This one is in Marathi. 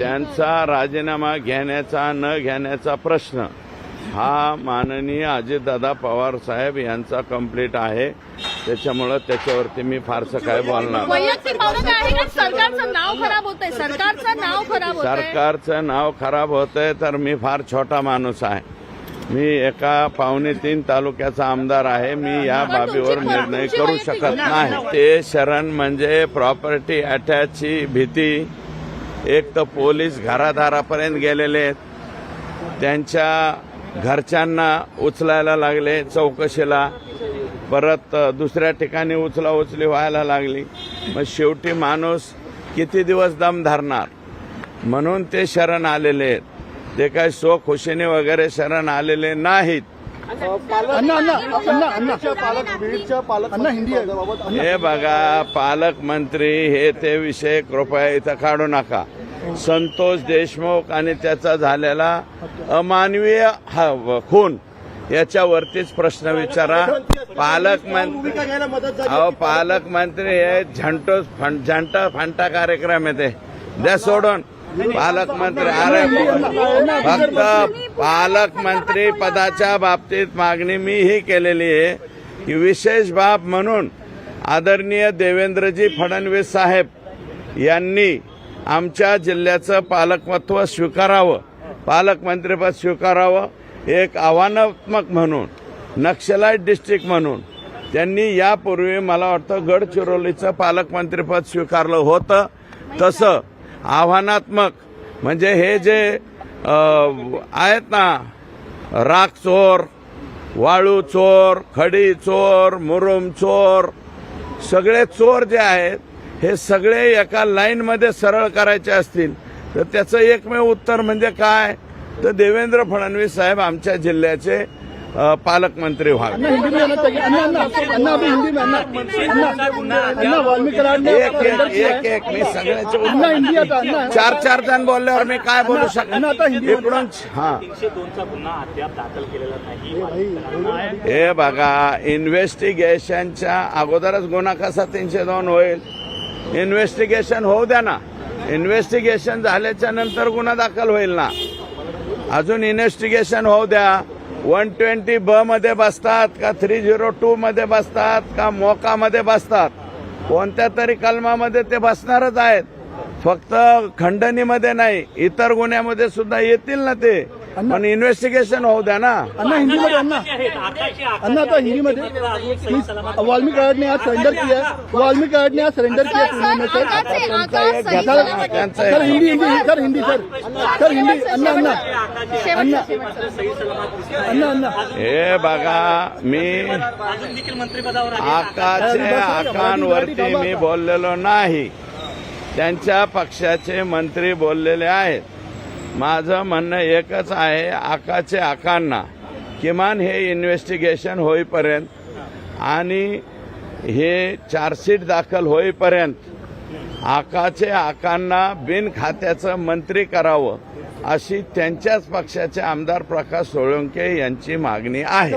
त्यांचा राजीनामा घेण्याचा न घेण्याचा प्रश्न हा माननीय अजितदादा पवार साहेब यांचा कंप्लीट आहे. त्याच्यामुळे त्याच्यावरती मी फारसं काय बोलणार. वैयक्तिक भावना आहे का? सरकारचं नाव खराब होतंय, सरकारचं नाव खराब होतंय. सरकारचं नाव खराब होतंय तर मी फार छोटा माणूस आहे. मी एका 2.25 तालुक्याचा आमदार आहे. मी या बाबीवर निर्णय करू शकत नाही. ते शरण म्हणजे प्रॉपर्टी अटॅचची भीती. एक तर पोलीस घरादारापर्यंत गेलेले आहेत, त्यांच्या घरच्यांना उचलायला लागले चौकशीला, परत दुसऱ्या ठिकाणी उचलाउचली व्हायला लागली. मग शेवटी माणूस किती दिवस दम धरणार, म्हणून ते शरण आलेले आहेत. ते काही खुशीने वगैरे शरण आलेले नाहीत. हे बघा, पालकमंत्री हे ते विषय कृपया इथं काढू नका. संतोष देशमुख आणि त्याचा झालेला अमानवीय खून याच्यावरतीच प्रश्न विचारा. पालकमंत्री हे झंटा फंटा कार्यक्रम आहे, ते द्या सोडून. पालकमंत्री अरे फक्त पालकमंत्री पदाच्या बाबतीत मागणी मी ही केलेली आहे की विशेष बाब म्हणून आदरणीय देवेंद्रजी फडणवीस साहेब यांनी आमच्या जिल्ह्याचं पालकत्व स्वीकारावं, पालकमंत्रीपद स्वीकारावं. एक आव्हानात्मक म्हणून, नक्षलाईट डिस्ट्रिक्ट म्हणून त्यांनी यापूर्वी मला वाटतं गडचिरोलीचं पालकमंत्रीपद स्वीकारलं होतं. तसं आव्हानात्मक म्हणजे हे जे आहेत ना, राख चोर, वाळू चोर, खडी चोर, मुरुम चोर, सगळे चोर जे आहेत हे सगळे एका लाईनमध्ये सरळ करायचे असतील तर त्याचं एकमेव उत्तर म्हणजे काय, तर देवेंद्र फडणवीस साहेब आमच्या जिल्ह्याचे पालकमंत्री व्हावे. एक मी सगळ्याचे चार जण बोलल्यावर मी काय बोलू शकतो इकडून. हा, हे बघा, इन्व्हेस्टिगेशनच्या अगोदरच गुन्हा कसा 302 होईल? इन्व्हेस्टिगेशन होऊ द्या ना. इन्व्हेस्टिगेशन झाल्याच्या नंतर गुन्हा दाखल होईल ना. अजून इन्व्हेस्टिगेशन होऊ द्या. 120B मध्ये बसतात का 302 मध्ये बसतात का मोकामध्ये बसतात, कोणत्या तरी कलमामध्ये ते बसणारच आहेत. फक्त खंडणीमध्ये नाही, इतर गुन्ह्यामध्ये सुद्धा येतील ना ते. पण इन्व्हेस्टिगेशन होऊ द्या ना. हिंदीमध्ये वाल्मिकी आयोग ने आज सरेंडर किया. वाल्मिकी आयोग ने आज सरेंडर किया पुणे में. सर हिंदी अन्ना. हे बघा, मी आकांवरती मी बोललेलो नाही. त्यांच्या पक्षाचे मंत्री बोललेले आहेत. माझं म्हणणं एकच आहे, आकाचे आकांना किमान हे इन्व्हेस्टिगेशन होईपर्यंत आणि हे चार्जशीट दाखल होईपर्यंत आकाचे आकांना बिन खात्याचं मंत्री करावं अशी त्यांच्याच पक्षाचे आमदार प्रकाश सोळंके यांची मागणी आहे.